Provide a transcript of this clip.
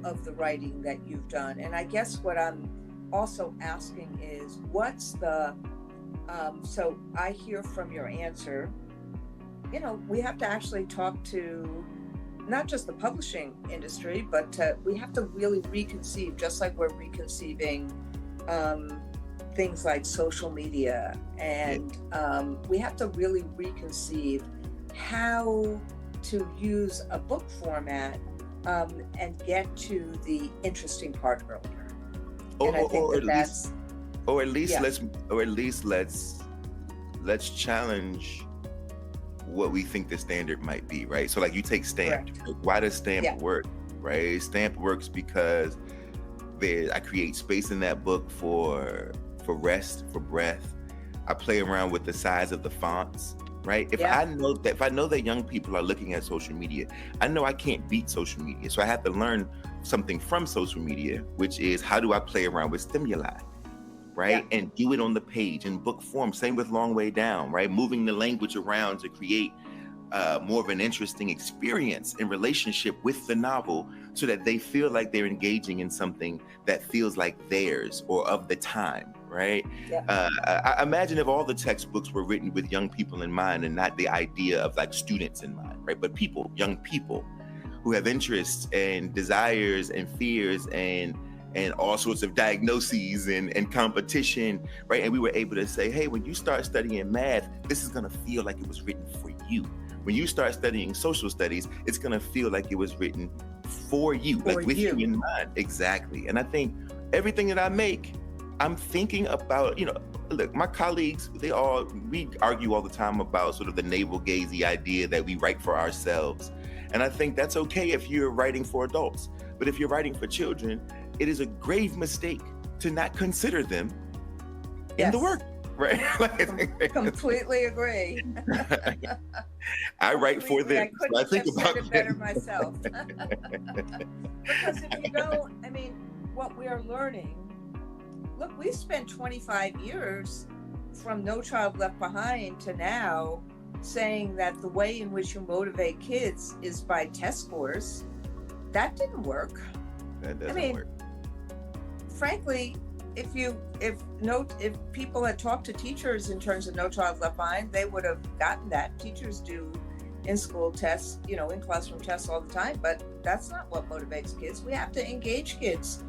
of the writing that you've done. And I guess what I'm also asking is, what's the, so I hear from your answer, you know, we have to actually talk to not just the publishing industry, but we have to really reconceive, just like we're reconceiving things like social media. And we have to really reconceive how to use a book format and get to the interesting part earlier. Or at least let's challenge what we think the standard might be, right? So like you take Stamped. Like, why does Stamped work, right? Stamped works because I create space in that book for rest, for breath. I play around with the size of the fonts, right? If I know that young people are looking at social media, I know I can't beat social media. So I have to learn something from social media, which is how do I play around with stimuli, right? And do it on the page in book form. Same with Long Way Down, right? Moving the language around to create more of an interesting experience in relationship with the novel so that they feel like they're engaging in something that feels like theirs or of the time, right? I imagine if all the textbooks were written with young people in mind and not the idea of like students in mind, right? But people, young people who have interests and desires and fears and all sorts of diagnoses and competition, right? And we were able to say, hey, when you start studying math, this is gonna feel like it was written for you. When you start studying social studies, it's gonna feel like it was written for you, like with you in mind. Exactly. And I think everything that I make, I'm thinking about, you know, look, my colleagues, we argue all the time about sort of the navel-gazing idea that we write for ourselves. And I think that's okay if you're writing for adults. But if you're writing for children, it is a grave mistake to not consider them in the work, right? Completely agree. I write for them. I couldn't have said it better myself. Because if you don't, I mean, what we are learning, look, we spent 25 years from No Child Left Behind to now saying that the way in which you motivate kids is by test scores. That didn't work. That doesn't work. Frankly, if people had talked to teachers in terms of No Child Left Behind, they would have gotten that. Teachers do in-school tests, you know, in classroom tests all the time, but that's not what motivates kids. We have to engage kids